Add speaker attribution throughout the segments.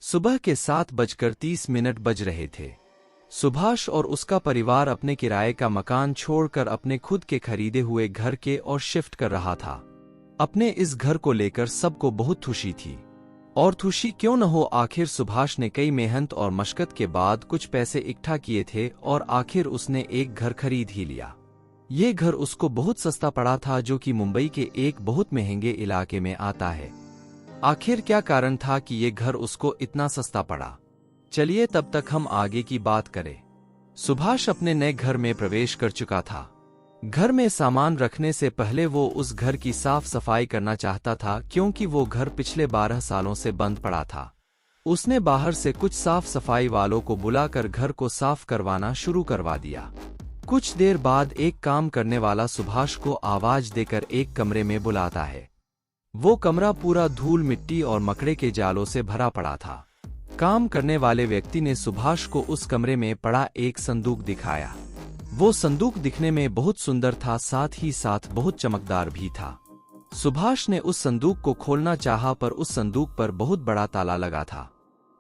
Speaker 1: सुबह के 7:30 बज रहे थे। सुभाष और उसका परिवार अपने किराए का मकान छोड़कर अपने खुद के खरीदे हुए घर के ओर शिफ्ट कर रहा था। अपने इस घर को लेकर सबको बहुत खुशी थी। और खुशी क्यों न हो, आखिर सुभाष ने कई मेहनत और मशक्कत के बाद कुछ पैसे इकट्ठा किए थे और आखिर उसने एक घर खरीद ही लिया। ये घर उसको बहुत सस्ता पड़ा था, जो कि मुंबई के एक बहुत महंगे इलाके में आता है। आखिर क्या कारण था कि ये घर उसको इतना सस्ता पड़ा? चलिए तब तक हम आगे की बात करें। सुभाष अपने नए घर में प्रवेश कर चुका था। घर में सामान रखने से पहले वो उस घर की साफ सफाई करना चाहता था, क्योंकि वो घर पिछले 12 सालों से बंद पड़ा था। उसने बाहर से कुछ साफ सफाई वालों को बुलाकर घर को साफ करवाना शुरू करवा दिया। कुछ देर बाद एक काम करने वाला सुभाष को आवाज देकर एक कमरे में बुलाता है। वो कमरा पूरा धूल मिट्टी और मकड़े के जालों से भरा पड़ा था। काम करने वाले व्यक्ति ने सुभाष को उस कमरे में पड़ा एक संदूक दिखाया। वो संदूक दिखने में बहुत सुंदर था, साथ ही साथ बहुत चमकदार भी था। सुभाष ने उस संदूक को खोलना चाहा, पर उस संदूक पर बहुत बड़ा ताला लगा था।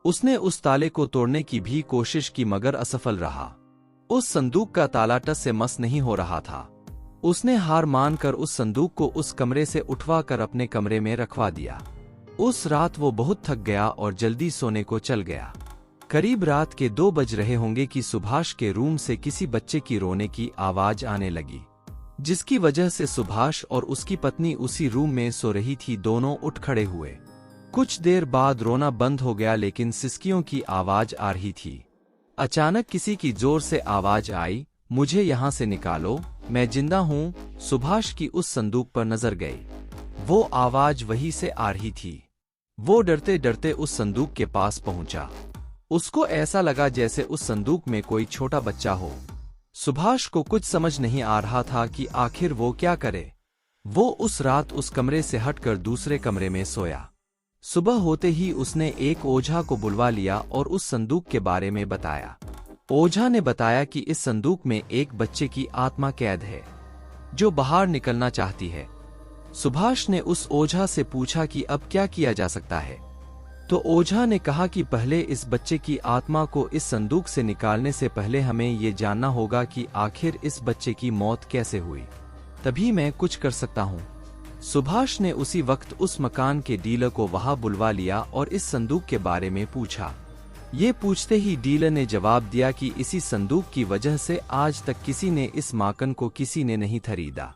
Speaker 1: उसने उस ताले को तोड़ने की भी कोशिश की, मगर असफल रहा। उस संदूक का ताला टस से मस नहीं हो रहा था। उसने हार मानकर उस संदूक को उस कमरे से उठवाकर अपने कमरे में रखवा दिया। उस रात वो बहुत थक गया और जल्दी सोने को चल गया। करीब रात के 2 बज रहे होंगे कि सुभाष के रूम से किसी बच्चे की रोने की आवाज आने लगी, जिसकी वजह से सुभाष और उसकी पत्नी उसी रूम में सो रही थी। दोनों उठ खड़े हुए। कुछ देर बाद रोना बंद हो गया, लेकिन सिसकियों की आवाज आ रही थी। अचानक किसी की जोर से आवाज आई, मुझे यहाँ से निकालो, मैं जिंदा हूँ। सुभाष की उस संदूक पर नजर गई। वो आवाज वहीं से आ रही थी। वो डरते डरते उस संदूक के पास पहुंचा। उसको ऐसा लगा जैसे उस संदूक में कोई छोटा बच्चा हो। सुभाष को कुछ समझ नहीं आ रहा था कि आखिर वो क्या करे। वो उस रात उस कमरे से हटकर दूसरे कमरे में सोया। सुबह होते ही उसने एक ओझा को बुलवा लिया और उस संदूक के बारे में बताया। ओझा ने बताया कि इस संदूक में एक बच्चे की आत्मा कैद है, जो बाहर निकलना चाहती है। सुभाष ने उस ओझा से पूछा कि अब क्या किया जा सकता है। तो ओझा ने कहा कि पहले इस बच्चे की आत्मा को इस संदूक से निकालने से पहले हमें ये जानना होगा कि आखिर इस बच्चे की मौत कैसे हुई, तभी मैं कुछ कर सकता हूँ। सुभाष ने उसी वक्त उस मकान के डीलर को वहां बुलवा लिया और इस संदूक के बारे में पूछा। ये पूछते ही डीलर ने जवाब दिया कि इसी संदूक की वजह से आज तक किसी ने इस मकान को किसी ने नहीं खरीदा।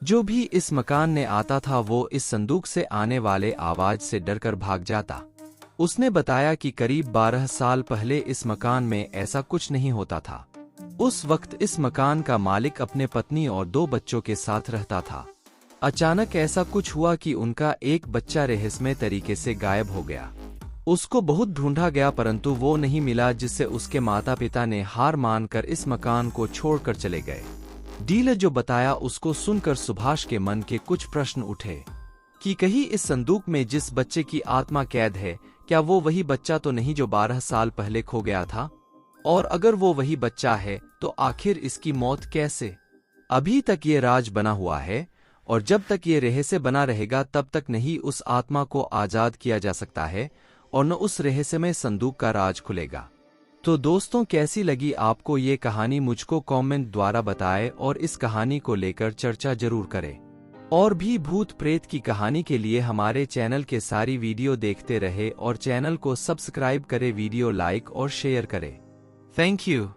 Speaker 1: जो भी इस मकान में आता था वो इस संदूक से आने वाले आवाज से डरकर भाग जाता। उसने बताया कि करीब 12 साल पहले इस मकान में ऐसा कुछ नहीं होता था। उस वक्त इस मकान का मालिक अपने पत्नी और 2 बच्चों के साथ रहता था। अचानक ऐसा कुछ हुआ कि उनका एक बच्चा रहस्यमय तरीके से गायब हो गया। उसको बहुत ढूंढा गया, परंतु वो नहीं मिला, जिससे उसके माता पिता ने हार मानकर इस मकान को छोड़कर चले गए। डीलर जो बताया उसको सुनकर सुभाष के मन के कुछ प्रश्न उठे कि कहीं इस संदूक में जिस बच्चे की आत्मा कैद है, क्या वो वही बच्चा तो नहीं जो 12 साल पहले खो गया था? और अगर वो वही बच्चा है तो आखिर इसकी मौत कैसे? अभी तक ये राज बना हुआ है, और जब तक ये रहस्य बना रहेगा तब तक नहीं उस आत्मा को आजाद किया जा सकता है और न उस रहस्यमय संदूक का राज खुलेगा। तो दोस्तों, कैसी लगी आपको ये कहानी? मुझको कमेंट द्वारा बताएं और इस कहानी को लेकर चर्चा जरूर करें। और भी भूत प्रेत की कहानी के लिए हमारे चैनल के सारी वीडियो देखते रहे और चैनल को सब्सक्राइब करें, वीडियो लाइक और शेयर करें। Thank you.